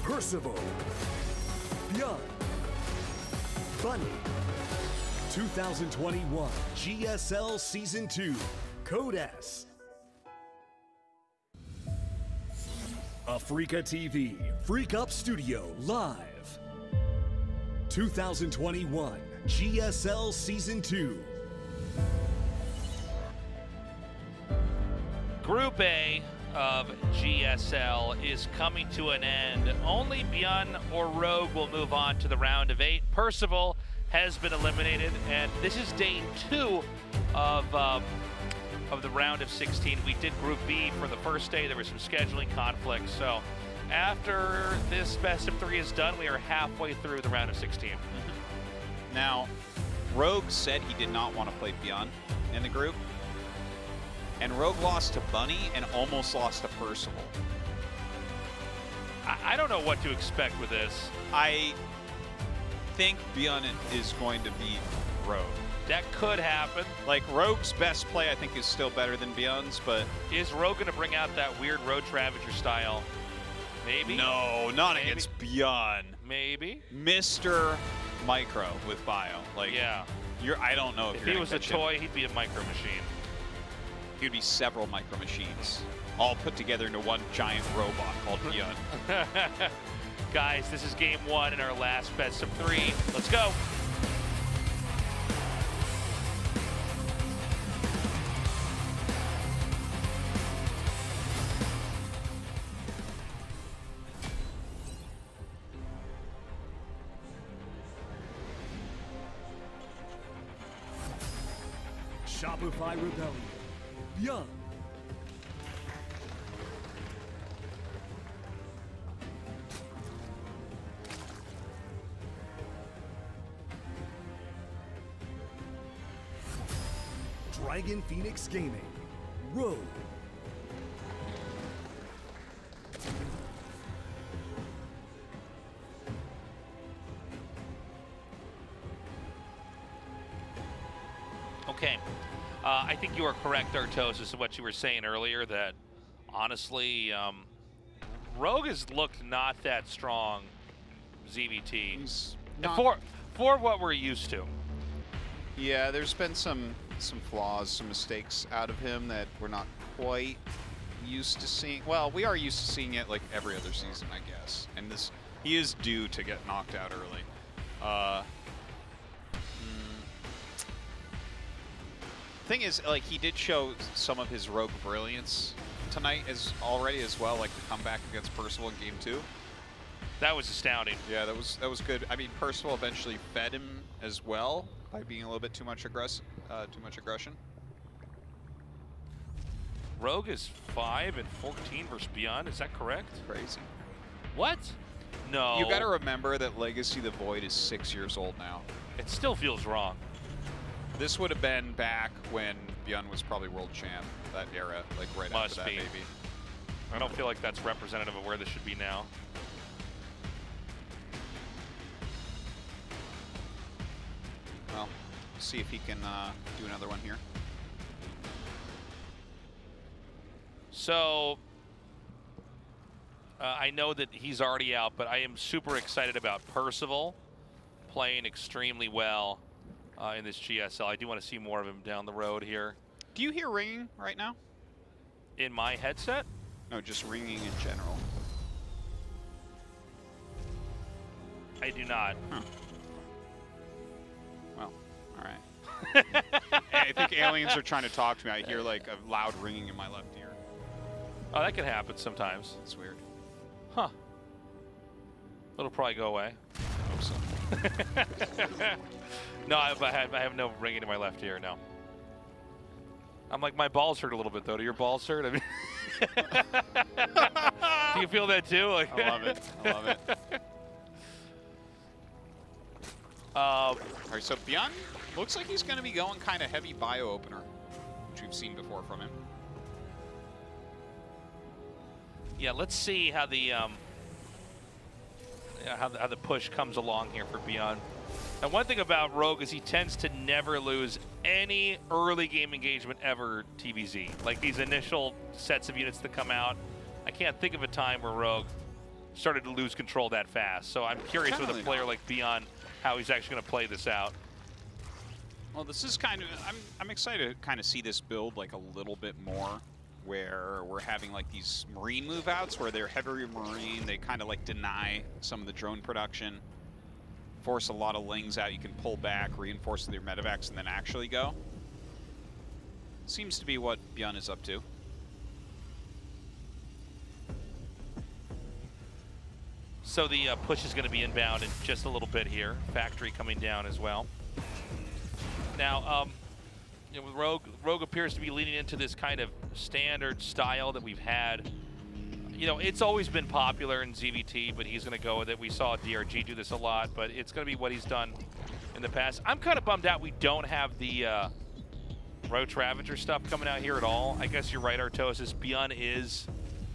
Percival, ByuN, Bunny. 2021 GSL Season 2, Code S. Africa TV, Freak Up Studio, live. 2021 GSL Season 2. Group A of GSL is coming to an end. Only ByuN or Rogue will move on to the round of 8. Percival has been eliminated, and this is day 2 of the round of 16. We did Group B for the first day. There was some scheduling conflicts. So after this best of 3 is done, we are halfway through the round of 16. Now, Rogue said he did not want to play ByuN in the group. And Rogue lost to Bunny and almost lost to Percival. I don't know what to expect with this. I think ByuN is going to beat Rogue. That could happen. Like, Rogue's best play, I think, is still better than ByuN's, but... Is Rogue going to bring out that weird Road Ravager style? Maybe? No, not against ByuN. Maybe? Mr. Micro with Bio. Like, yeah. I don't know if he was a toy, he'd be a micro machine. He would be several micro machines, all put together into one giant robot called ByuN. Guys, this is game 1 in our last best of 3. Let's go. Shopify Rebellion, ByuN. Dragon Phoenix Gaming, Rogue. Okay. I think you are correct, Artos, as to what you were saying earlier, that honestly, Rogue has looked not that strong, ZVT. He's for what we're used to. Yeah, there's been some flaws, some mistakes out of him that we're not quite used to seeing. Well, we are used to seeing it like every other season, I guess. And he is due to get knocked out early. Thing is, like, he did show some of his Rogue brilliance tonight already as well, like the comeback against Percival in game 2. That was astounding. Yeah, that was good. I mean, Percival eventually fed him as well by being a little bit too much aggression. Rogue is 5 and 14 versus ByuN. Is that correct? Crazy. What? No. You got to remember that Legacy the Void is 6 years old now. It still feels wrong. This would have been back when ByuN was probably world champ, that era, like right after that, maybe. I don't feel like that's representative of where this should be now. Well, see if he can do another one here. So, I know that he's already out, but I am super excited about Percival playing extremely well in this GSL. I do want to see more of him down the road here. Do you hear ringing right now? In my headset? No, just ringing in general. I do not. Huh. Well, all right. I think aliens are trying to talk to me. I hear like a loud ringing in my left ear. Oh, that can happen sometimes. It's weird. Huh. It'll probably go away. I hope so. No, I have no ringing in my left ear, no. I'm like, my balls hurt a little bit, though. Do your balls hurt? I mean, do you feel that, too? Like, I love it. I love it. All right, so ByuN looks like he's going to be going kind of heavy bio opener, which we've seen before from him. Yeah, let's see how the how the push comes along here for ByuN. And one thing about Rogue is he tends to never lose any early game engagement ever TVZ. Like these initial sets of units that come out, I can't think of a time where Rogue started to lose control that fast. So I'm curious with a player like ByuN, how he's actually going to play this out. Well, this is kind of, I'm excited to kind of see this build like a little bit more, where we're having like these Marine move outs where they're heavy Marine, they kind of like deny some of the drone production, force a lot of lings out, you can pull back, reinforce with your medevacs, and then actually go. Seems to be what ByuN is up to. So the push is going to be inbound in just a little bit here. Factory coming down as well. Now, you know, Rogue appears to be leaning into this kind of standard style that we've had. You know, it's always been popular in ZVT, but he's going to go with it. We saw DRG do this a lot, but it's going to be what he's done in the past. I'm kind of bummed out we don't have the Roach Ravager stuff coming out here at all. I guess you're right, Artosis. ByuN is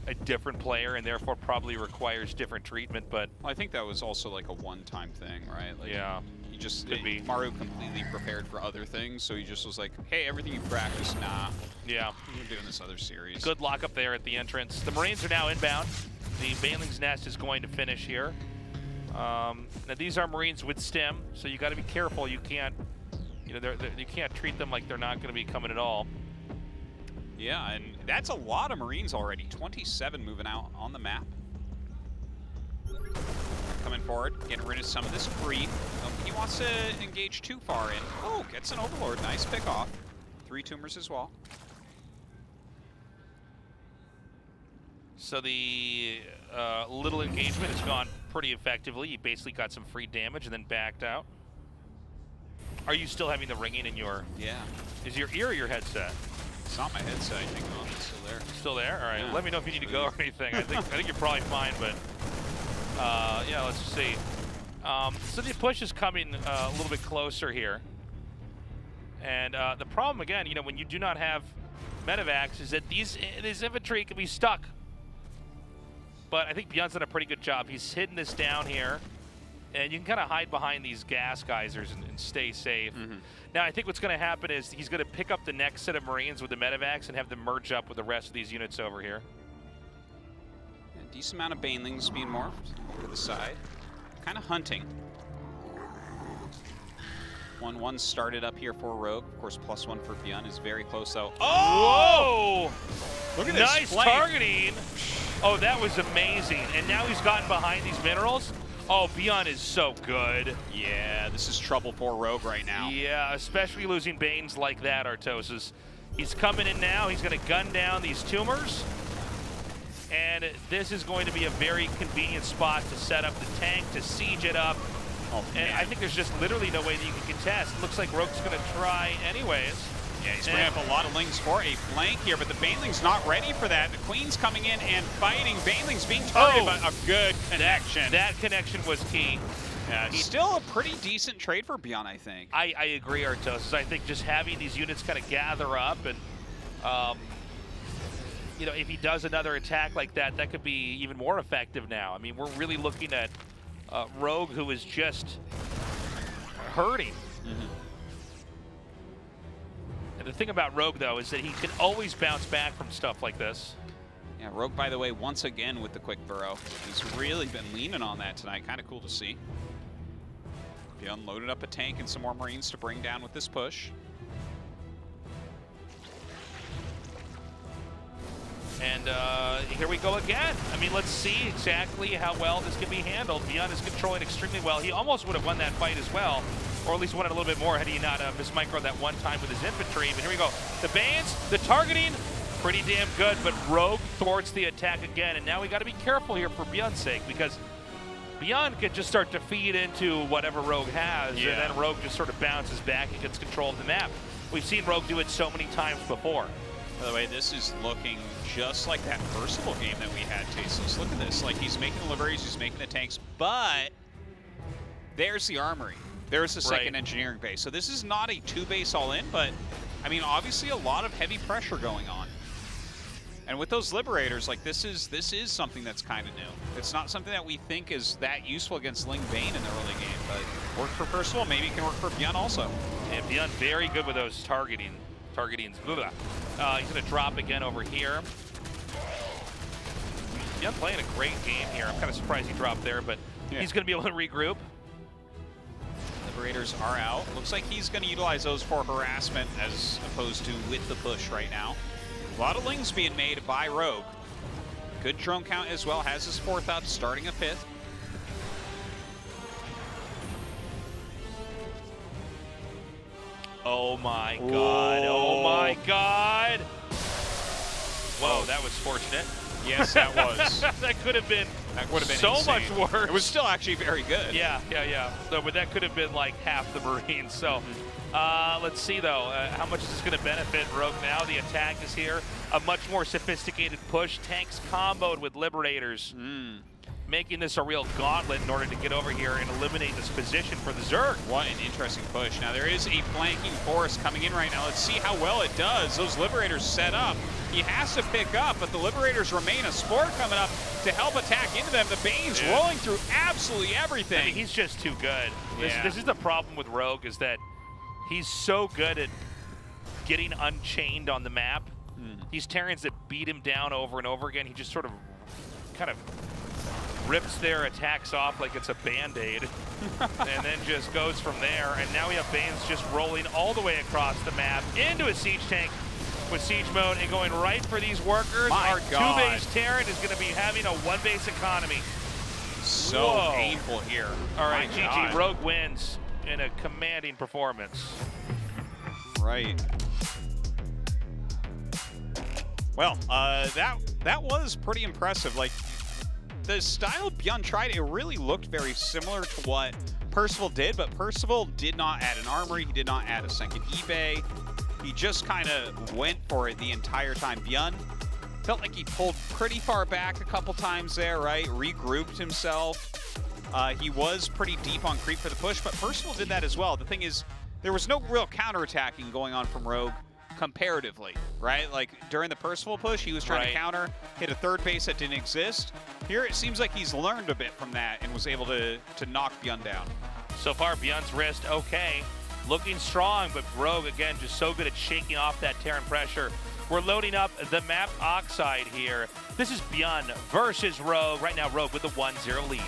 a different player and therefore probably requires different treatment, but... Well, I think that was also like a one-time thing, right? Like, yeah. He just, Mario completely prepared for other things, so he just was like, hey, everything you practice, nah. Yeah. You're doing this other series. Good lockup there at the entrance. The Marines are now inbound. The Baneling's Nest is going to finish here. Now these are Marines with stim, so you got to be careful. You can't, you know, you can't treat them like they're not going to be coming at all. Yeah, and that's a lot of Marines already. 27 moving out on the map. Coming forward, getting rid of some of this creep. He wants to engage too far in. Oh, gets an Overlord. Nice pick off. 3 tumors as well. So the little engagement has gone pretty effectively. He basically got some free damage and then backed out. Are you still having the ringing in your... Yeah. Is your ear or your headset? It's not my headset, I think. Oh, it's still there. Still there? All right. Yeah. Let me know if you need to go or anything. I think you're probably fine, but yeah, let's see. So the push is coming a little bit closer here. And the problem, again, you know, when you do not have medevacs is that these infantry can be stuck. But I think ByuN's done a pretty good job. He's hidden this down here. And you can kind of hide behind these gas geysers and stay safe. Mm-hmm. Now, I think what's going to happen is he's going to pick up the next set of Marines with the medevacs and have them merge up with the rest of these units over here. A decent amount of Banelings being morphed to the side. Kind of hunting. 1-1 started up here for Rogue. Of course, +1 for ByuN is very close, though. Oh! Whoa! Look at nice this flame. Targeting. Oh, that was amazing. And now he's gotten behind these minerals. Oh, ByuN is so good. Yeah, this is trouble for Rogue right now. Yeah, especially losing Banes like that, Artosis. He's coming in now. He's going to gun down these tumors. And this is going to be a very convenient spot to set up the tank, to siege it up. Oh, and I think there's just literally no way that you can contest. Looks like Rogue's going to try anyways. Yeah, he's bringing up a lot of lings for a flank here, but the Baneling's not ready for that. The Queen's coming in and fighting. Baneling's being targeted, but a good connection. That connection was key. Yeah, still a pretty decent trade for ByuN, I think. I agree, Artosis. I think just having these units kind of gather up and, you know, if he does another attack like that, that could be even more effective now. I mean, we're really looking at Rogue, who is just hurting. Mm-hmm. And the thing about Rogue, though, is that he can always bounce back from stuff like this. Yeah, Rogue, by the way, once again with the quick burrow. He's really been leaning on that tonight. Kind of cool to see. ByuN loaded up a tank and some more Marines to bring down with this push. And here we go again. I mean, let's see exactly how well this can be handled. ByuN is controlling extremely well. He almost would have won that fight as well, or at least won it a little bit more had he not mismicroed that one time with his infantry. But here we go. The Banes, the targeting, pretty damn good, but Rogue thwarts the attack again. And now we got to be careful here for ByuN's sake, because ByuN could just start to feed into whatever Rogue has, and then Rogue just sort of bounces back and gets control of the map. We've seen Rogue do it so many times before. By the way, this is looking just like that Percival game that we had, Tasteless. Look at this. Like, he's making the liveries, he's making the tanks, but there's the armory. There's the second engineering base. So this is not a 2-base all-in, but, I mean, obviously a lot of heavy pressure going on. And with those liberators, like, this is something that's kind of new. It's not something that we think is that useful against Ling Bane in the early game, but worked for Percival, maybe it can work for ByuN also. And ByuN very good with those targetings. He's going to drop again over here. ByuN playing a great game here. I'm kind of surprised he dropped there, but he's going to be able to regroup. Liberators are out. Looks like he's going to utilize those for harassment as opposed to with the push right now. A lot of lings being made by Rogue. Good drone count as well. Has his 4th up, starting a 5th. Oh my god. Oh my god. Whoa, that was fortunate. Yes, that was. That could have been, so insane. much worse. It was still actually very good. Yeah. So, but that could have been like half the Marines. So let's see though, how much is this going to benefit Rogue now? The attack is here. A much more sophisticated push. Tanks comboed with Liberators. Making this a real gauntlet in order to get over here and eliminate this position for the Zerg. What an interesting push. Now there is a flanking force coming in right now. Let's see how well it does. Those Liberators set up. He has to pick up, but the Liberators remain. A Spore coming up to help attack into them. The Bane's rolling through absolutely everything. I mean, he's just too good. This is the problem with Rogue, is that he's so good at getting unchained on the map. These Terrans that beat him down over and over again, he just sort of kind of rips their attacks off like it's a Band-Aid, and then just goes from there. And now we have Banes just rolling all the way across the map into a siege tank with siege mode and going right for these workers. Our 2-base Terran is going to be having a 1-base economy. So painful here. All right, GG. Rogue wins in a commanding performance. Right. Well, that was pretty impressive. Like, the style ByuN tried, it really looked very similar to what Percival did, but Percival did not add an armory, he did not add a second eBay. He just kind of went for it the entire time. ByuN felt like he pulled pretty far back a couple times there, right? Regrouped himself. He was pretty deep on creep for the push, but Percival did that as well. The thing is, there was no real counterattacking going on from Rogue comparatively, right? Like during the Percival push, he was trying to counter, hit a 3rd base that didn't exist. Here it seems like he's learned a bit from that and was able to knock ByuN down. So far, ByuN's wrist, okay. Looking strong, but Rogue, again, just so good at shaking off that Terran pressure. We're loading up the map Oxide here. This is ByuN versus Rogue. Right now, Rogue with a 1-0 lead.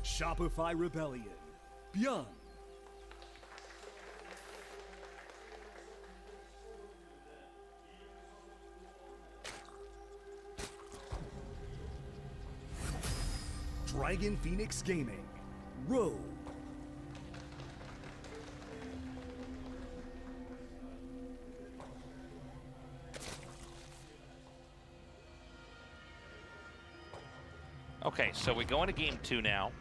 Shopify Rebellion, ByuN. Dragon Phoenix Gaming, Rogue. Okay, so we go into game 2 now.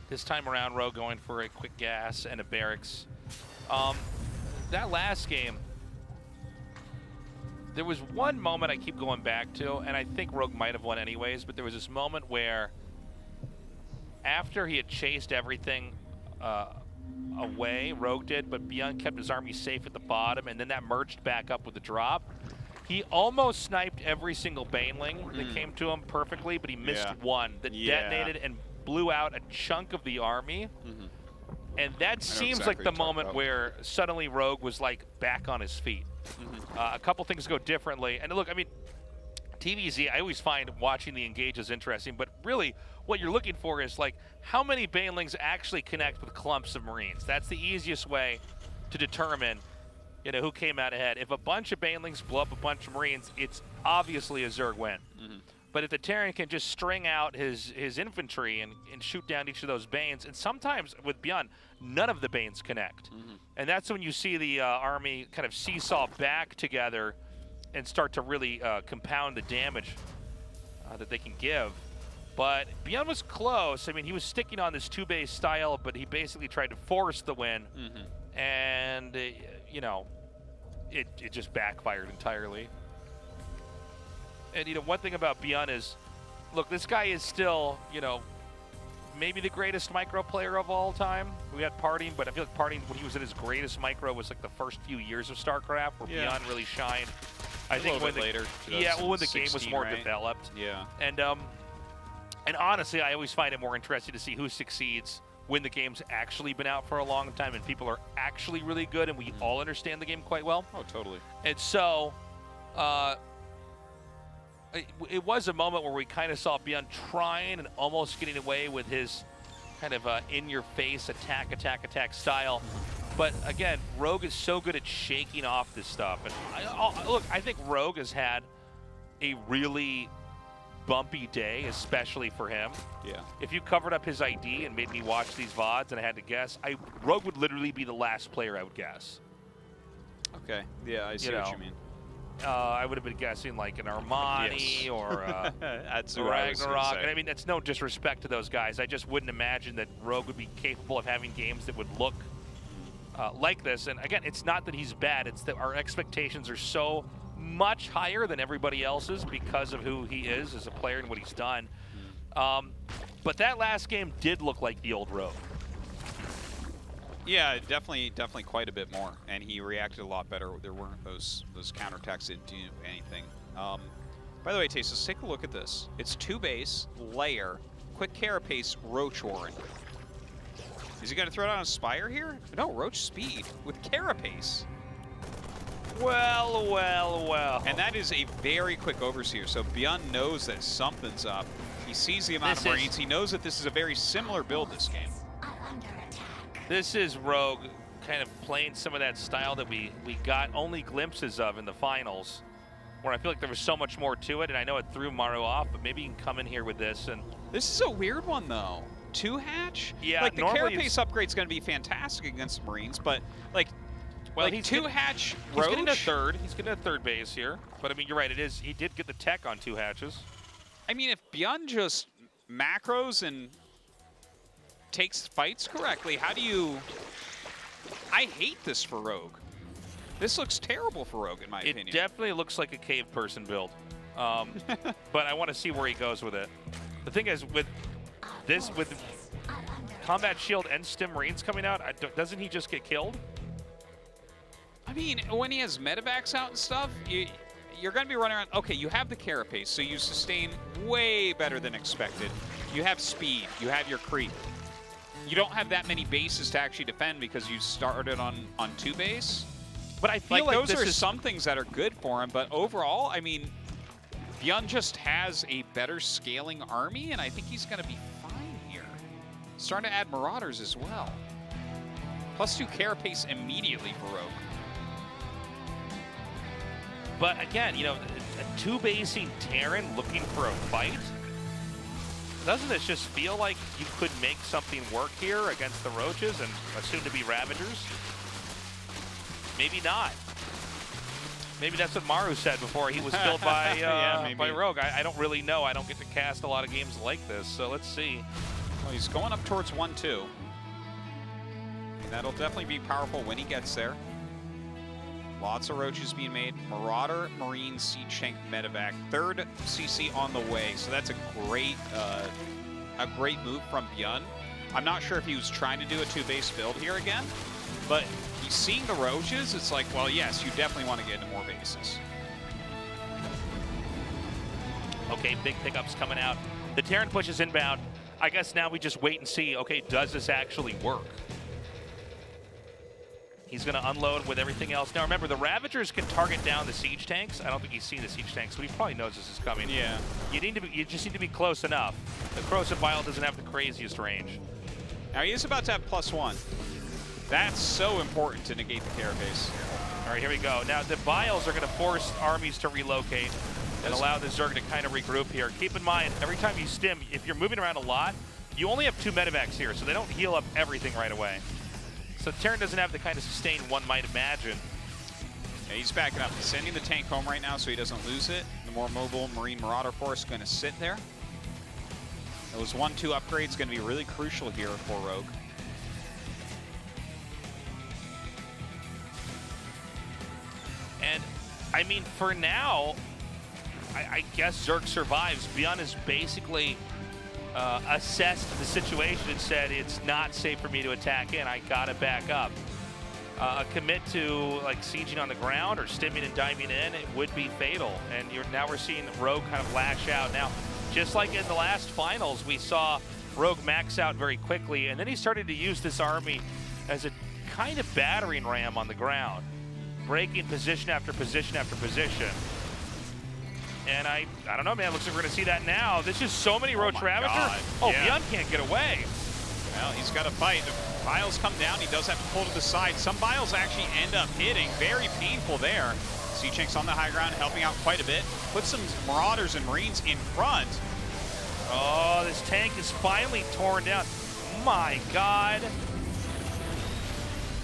This time around, Rogue going for a quick gas and a barracks. That last game, there was one moment I keep going back to, and I think Rogue might have won anyways, but there was this moment where after he had chased everything away, Rogue did, but ByuN kept his army safe at the bottom, and then that merged back up with the drop. He almost sniped every single Baneling that came to him perfectly, but he missed one that detonated and blew out a chunk of the army. And that seems like the moment where suddenly Rogue was like back on his feet. A couple things go differently. And look, I mean, TVZ, I always find watching the engages interesting, but really what you're looking for is like how many Banelings actually connect with clumps of Marines. That's the easiest way to determine, you know, who came out ahead. If a bunch of Banelings blow up a bunch of Marines, it's obviously a Zerg win. But if the Terran can just string out his infantry and shoot down each of those Banes, and sometimes with ByuN, none of the Banes connect. And that's when you see the army kind of seesaw back together and start to really compound the damage that they can give. But ByuN was close. I mean, he was sticking on this 2-base style, but he basically tried to force the win. And, you know, it just backfired entirely. And, you know, one thing about ByuN is, look, this guy is still, you know, maybe the greatest micro player of all time. We had Parting, but I feel like Parting, when he was at his greatest micro, was like the first few years of StarCraft, where ByuN really shined. I think when later. when the game was more developed. Yeah. And honestly, I always find it more interesting to see who succeeds when the game's actually been out for a long time and people are actually really good and we all understand the game quite well. Oh, totally. And so, it was a moment where we kind of saw ByuN trying and almost getting away with his kind of in-your-face attack style. But again, Rogue is so good at shaking off this stuff. And look, I think Rogue has had a really bumpy day, especially for him. Yeah. If you covered up his ID and made me watch these VODs and I had to guess, Rogue would literally be the last player I would guess. Okay. Yeah, I see what you mean. I would have been guessing like an Armani or that's Ragnarok. And I mean, that's no disrespect to those guys. I just wouldn't imagine that Rogue would be capable of having games that would look like this. And again, it's not that he's bad. It's that our expectations are so much higher than everybody else's because of who he is as a player and what he's done. But that last game did look like the old Rogue. Yeah, definitely quite a bit more, and he reacted a lot better. There weren't those counterattacks that didn't do anything. By the way, Taste, let's take a look at this. It's 2 base, layer, quick carapace, roach warren. Is he going to throw down a spire here? No, roach speed with carapace. Well, well, well. And that is a very quick overseer, so ByuN knows that something's up. He sees the amount of Marines. He knows that this is a very similar build this game. This is Rogue kind of playing some of that style that we got only glimpses of in the finals, where I feel like there was so much more to it, and I know it threw Maru off, but maybe you can come in here with this. And this is a weird one, though. 2-hatch? Yeah, like, the carapace upgrade's going to be fantastic against the Marines, but, like, well, like 2-hatch Roach? He's getting a third. He's getting a third base here. But, I mean, you're right. It is. He did get the tech on 2 hatches. I mean, if ByuN just macros and takes fights correctly, how do you... I hate this for Rogue. This looks terrible for Rogue, in my opinion. It definitely looks like a cave person build. But I want to see where he goes with it. The thing is, with this, with Combat Shield and Stim Marines coming out, doesn't he just get killed? I mean, when he has medevacs out and stuff, you're going to be running around. Okay, you have the carapace, so you sustain way better than expected. You have speed. You have your creep. You don't have that many bases to actually defend because you started on 2 base. But I feel like those are some things that are good for him. But overall, I mean, ByuN just has a better scaling army, and I think he's going to be fine here. Starting to add Marauders as well. +2 carapace immediately for Rogue. But again, you know, a 2-basing Terran looking for a fight, doesn't this just feel like you could make something work here against the Roaches and soon-to-be Ravagers? Maybe not. Maybe that's what Maru said before he was killed by, yeah, by Rogue. I don't really know. I don't get to cast a lot of games like this, so let's see. Well, he's going up towards 1-2. And that'll definitely be powerful when he gets there. Lots of Roaches being made. Marauder, Marine, Siege Tank, Medevac. 3rd CC on the way. So that's a great move from ByuN. I'm not sure if he was trying to do a 2-base build here again, but he's seeing the Roaches. It's like, well, yes, you definitely want to get into more bases. Okay, big pickups coming out. The Terran pushes inbound. I guess now we just wait and see, okay, does this actually work? He's going to unload with everything else. Now, remember, the Ravagers can target down the siege tanks. I don't think he's seen the siege tanks, but he probably knows this is coming. Yeah. You just need to be close enough. The Corrosive Bile doesn't have the craziest range. Now, he is about to have +1. That's so important to negate the carapace. All right, here we go. Now, the Biles are going to force armies to relocate and allow the Zerg to kind of regroup here. Keep in mind, every time you stim, if you're moving around a lot, you only have 2 medevacs here, so they don't heal up everything right away. So Terran doesn't have the kind of sustain one might imagine. Yeah, he's backing up. He's sending the tank home right now so he doesn't lose it. The more mobile Marine Marauder force is going to sit there. Those 1-2 upgrades going to be really crucial here for Rogue. And, I mean, for now, I guess Zerg survives. ByuN is basically assessed the situation and said, it's not safe for me to attack in. I got to back up. a commit to like sieging on the ground or stimming and diving in, it would be fatal. And now we're seeing Rogue kind of lash out. Now, just like in the last finals, we saw Rogue max out very quickly, and then he started to use this army as a kind of battering ram on the ground, breaking position after position after position. And I don't know, man, looks like we're gonna see that now. There's just so many Roach Ravager. Oh, yeah. ByuN can't get away. Well, he's got to fight. Biles come down, he does have to pull to the side. Some Biles actually end up hitting. Very painful there. Seachank's on the high ground, helping out quite a bit. Put some Marauders and Marines in front. Oh, this tank is finally torn down. My God.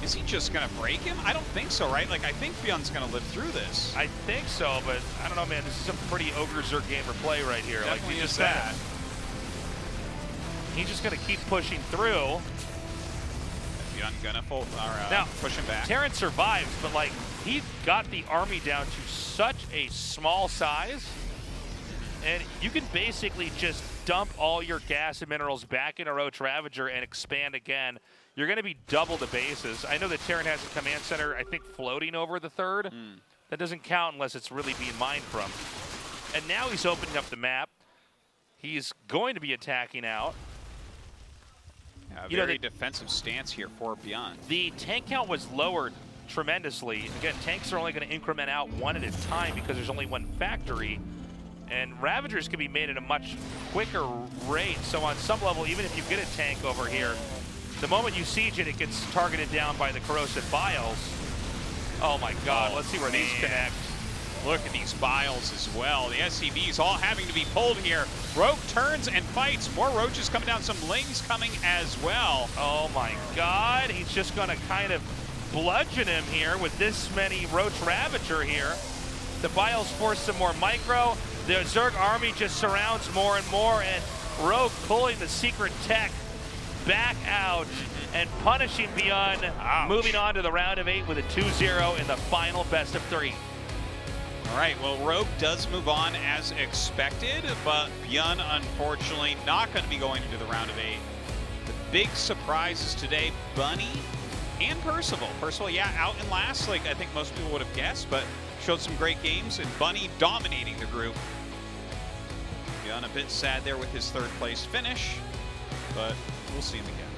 Is he just going to break him? I don't think so, right? Like, I think ByuN's going to live through this. I think so, but I don't know, man. This is a pretty Ogre Zerg gamer play right here. Definitely like, he just that. He's just going to keep pushing through. ByuN gonna now, push him back. Terran survives, but like he got the army down to such a small size, and you can basically just dump all your gas and minerals back in a Roach Ravager and expand again. You're going to be double the bases. I know that Terran has a command center, I think, floating over the third. That doesn't count unless it's really being mined from. And now he's opening up the map. He's going to be attacking out. Very defensive stance here for ByuN. The tank count was lowered tremendously. Again, tanks are only going to increment out one at a time because there's only one factory. And Ravagers can be made at a much quicker rate. So on some level, even if you get a tank over here, the moment you siege it, it gets targeted down by the corrosive Biles. Oh my God, let's see where these connect. Look at these Biles as well. The SCVs all having to be pulled here. Rogue turns and fights. More Roaches coming down. Some Lings coming as well. Oh my God. He's just going to kind of bludgeon him here with this many Roach Ravager here. The Biles force some more micro. The Zerg army just surrounds more and more. And Rogue pulling the secret tech back out and punishing ByuN. Moving on to the round of 8 with a 2-0 in the final best of 3. All right, well, Rogue does move on as expected, but ByuN, unfortunately, not going to be going into the round of 8. The big surprises today, Bunny and Percival. Percival, yeah, out in last, like I think most people would have guessed, but showed some great games, and Bunny dominating the group. ByuN a bit sad there with his third place finish, but we'll see him again.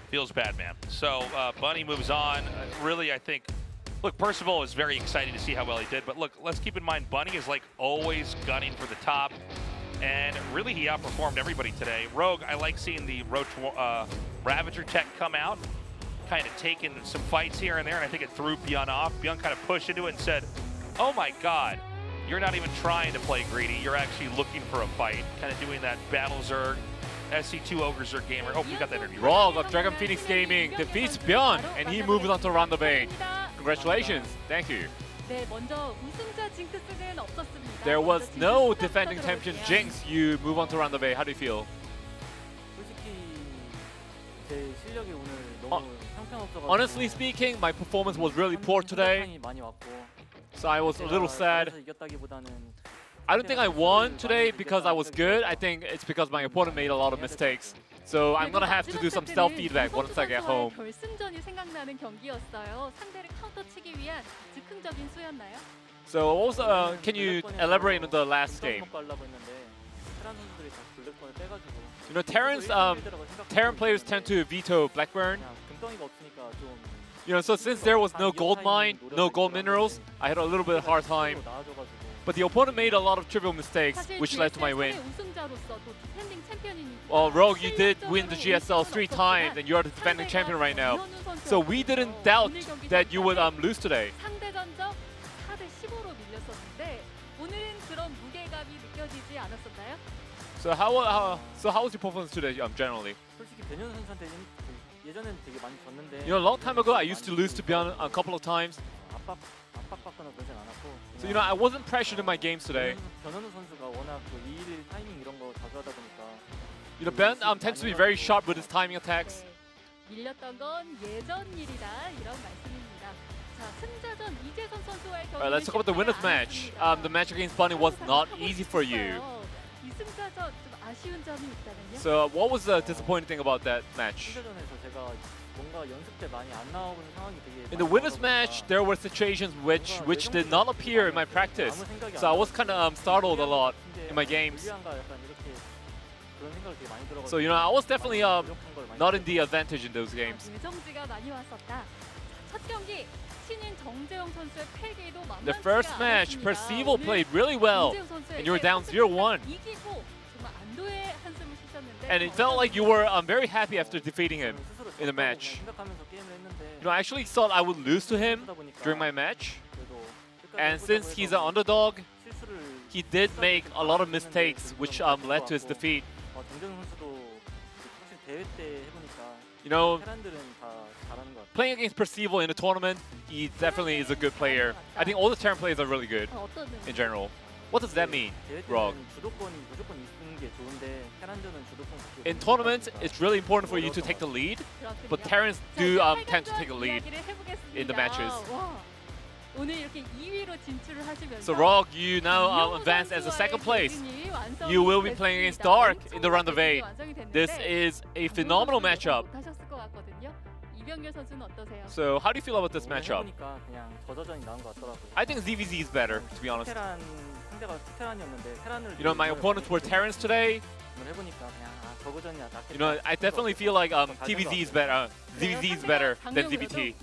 Feels bad, man. So Bunny moves on. Really, I think, look, Percival is very excited to see how well he did, but look, let's keep in mind, Bunny is like always gunning for the top, and really he outperformed everybody today. Rogue, I like seeing the Roach Ravager tech come out, kind of taking some fights here and there, and I think it threw ByuN off. ByuN kind of pushed into it and said, oh my God, you're not even trying to play greedy, you're actually looking for a fight, kind of doing that Battle Zerg, SC2 Ogre Zerg gamer. Oh, we got that interview. Rogue of Dragon Phoenix Gaming defeats ByuN, and he moves on to round of 8. Congratulations. Thank you. There was no defending champion Jinx. You move on to round of 8. How do you feel? Honestly speaking, my performance was really poor today, so I was a little sad. I don't think I won today because I was good. I think it's because my opponent made a lot of mistakes. So I'm going to have to do some self-feedback once I get home. So also, can you elaborate on the last game? You know, Terran players tend to veto Blackburn. You know, so since there was no gold mine, no gold minerals, I had a little bit of a hard time. But the opponent made a lot of trivial mistakes, which led to my win. Well, Rogue, you did win the GSL 3 times, and you are the defending champion right now. So we didn't doubt that you would lose today. So how was your performance today, generally? You know, a long time ago, I used to lose to ByuN a couple of times. So, you know, I wasn't pressured in my games today. You know, ByuN tends to be very sharp with his timing attacks. Alright, let's talk about the winner's match. The match against Bunny was not easy for you. 아쉬운 점이 있다면요? So what was the disappointing thing about that match? 신대전에서 제가 뭔가 연습 때 많이 안 나오는 상황이 되게 In the winners match, there were situations which did not appear in my practice. So I was kind of startled a lot in my games. 불리한가 약간 이렇게 그런 생각이 되게 많이 들어가지고. So I was definitely not in the advantage in those games. 의정지가 많이 왔었다. 첫 경기 신인 정재영 선수의 패기도 만만치가 The first match, 않았습니다. Percival 오늘 played really well, 정재영 선수에게 and you were down 0-1. 이기고 정말 안도의 한숨을 쉬셨는데 And it felt like you were very happy after defeating him in the match. 생각하면서 게임을 했는데 I actually thought I would lose to him during my match. And since he's an underdog, he did make a lot of mistakes, which led to his defeat. 정재영 선수도 확실히 대회 때 해보니까 You know, 테란들은 다 잘하는 것 같아요. playing against Percival in a tournament, he definitely is a good player. I think all the Terran players are really good 어떤 in general. What does that mean, 대회 Rog? 때는 주도권이 무조건 있는 게 좋은데 테란들은 주도권 갖고 In 있는 tournaments, 거니까. it's really important for you to take the lead, but Terrans do tend to take the lead in the matches. 오늘 이렇게 2위로 진출을 하시면서 So Rog, you now advance as a second place. You will be playing against Dark in the round of 8. This is a phenomenal matchup. 하셨을 것 같거든요. 이병렬 선수는 어떠세요? So how do you feel about this 오늘 matchup? 해보니까 그냥 저저전이 나은 것 같더라고요. I think ZVZ is better, to be honest. 테란 상대가 테란이었는데 테란을 You know, my opponents were Terrans today. 오늘 해보니까 그냥 저거전이 낫겠다. You know, I definitely feel like TVZ is better. ZVZ is better than ZVT.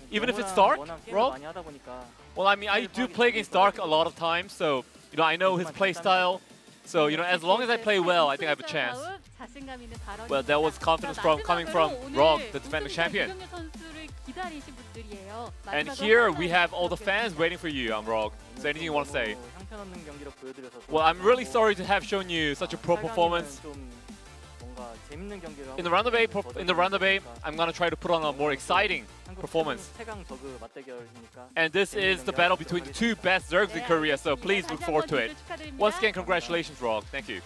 Even if it's Dark, Rog? 많이 하다 보니까 Well, I mean, I do play against Dark a lot of times, so I know his play style. So as long as I play well, I think I have a chance. Well, that was confidence coming from Rog, the defending champion. And here we have all the fans waiting for you, Rog. Is there anything you want to say? 형편없는 경기로 보여드려서 Well, I'm really sorry to have shown you such a pro performance. 재밌는 경기를 In the round of 8, I'm gonna try to put on a more exciting performance. 최강 저그 맞대결이니까. And this is the battle between the two best Zergs in Korea, so please look forward to it. Once again, congratulations, Rog. Thank you.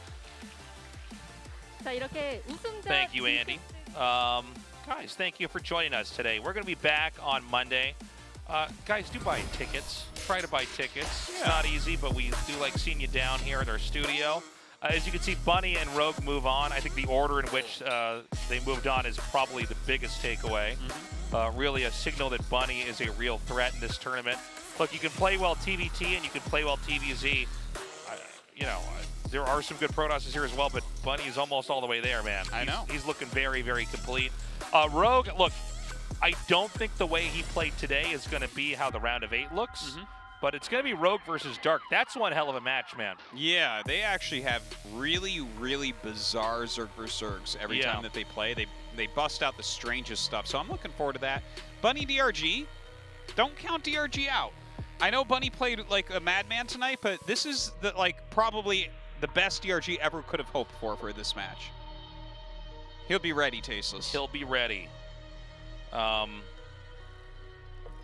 Thank you, Andy. Guys, thank you for joining us today. We're going to be back on Monday. Guys, do buy tickets. Try to buy tickets. It's not easy, but we do like seeing you down here at our studio. As you can see, Bunny and Rogue move on. I think the order in which they moved on is probably the biggest takeaway. Really a signal that Bunny is a real threat in this tournament. Look, you can play well TVT and you can play well TVZ. There are some good Protosses here as well, but Bunny is almost all the way there, man. I know. He's looking very, very complete. Rogue, look, I don't think the way he played today is going to be how the round of 8 looks. But it's going to be Rogue versus Dark. That's one hell of a match, man. Yeah, they actually have really, really bizarre Zerg versus Zergs every time that they play. They bust out the strangest stuff. So I'm looking forward to that. Bunny DRG, don't count DRG out. I know Bunny played like a madman tonight, but this is probably the best DRG ever could have hoped for this match. He'll be ready, Tasteless. He'll be ready.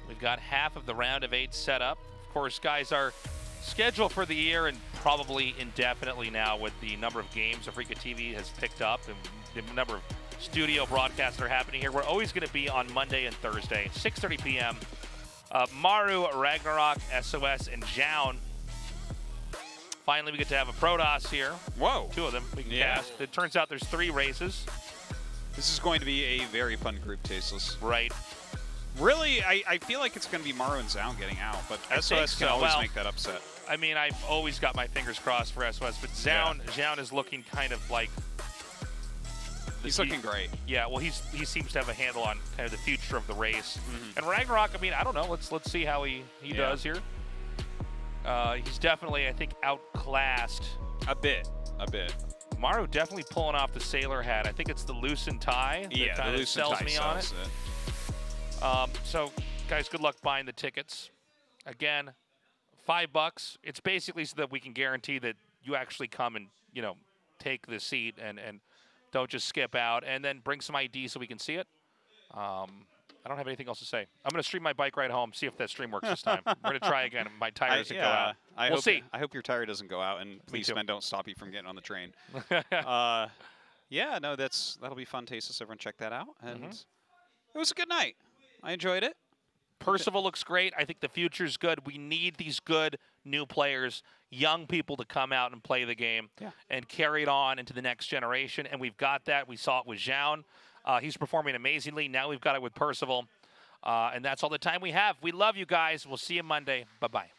We've got half of the round of 8 set up. Of course, guys, our schedule for the year and probably indefinitely now with the number of games Africa TV has picked up and the number of studio broadcasts that are happening here, we're always going to be on Monday and Thursday, 6:30 p.m. Maru, Ragnarok, SOS, and GSL. Finally, we get to have a Protoss here. Whoa. 2 of them we can cast. It turns out there's 3 races. This is going to be a very fun group, Tasteless. Right. Really, I feel like it's going to be Maru and Zhao getting out, but SOS can always make that upset. I mean, I've always got my fingers crossed for SOS, but Zhao is looking kind of like... He's looking great. Yeah, well, he seems to have a handle on kind of the future of the race. And Ragnarok, I mean, I don't know. Let's see how he does here. He's definitely, I think, outclassed. A bit. Maru definitely pulling off the sailor hat. I think it's the loosened tie that kind of sells me on it. So, guys, good luck buying the tickets. Again, $5. It's basically so that we can guarantee that you actually come and, take the seat and don't just skip out. And then bring some ID so we can see it. I don't have anything else to say. I'm going to stream my bike ride home, see if that stream works this time. We're going to try again. My tire doesn't go out. We'll see. I hope your tire doesn't go out, and policemen don't stop you from getting on the train. Yeah, no, that'll be fun, Tasteless. Everyone check that out. And it was a good night. I enjoyed it. Percival looks great. I think the future's good. We need these good new players, young people to come out and play the game and carry it on into the next generation. And we've got that. We saw it with ByuN. He's performing amazingly. Now we've got it with Percival. And that's all the time we have. We love you guys. We'll see you Monday. Bye-bye.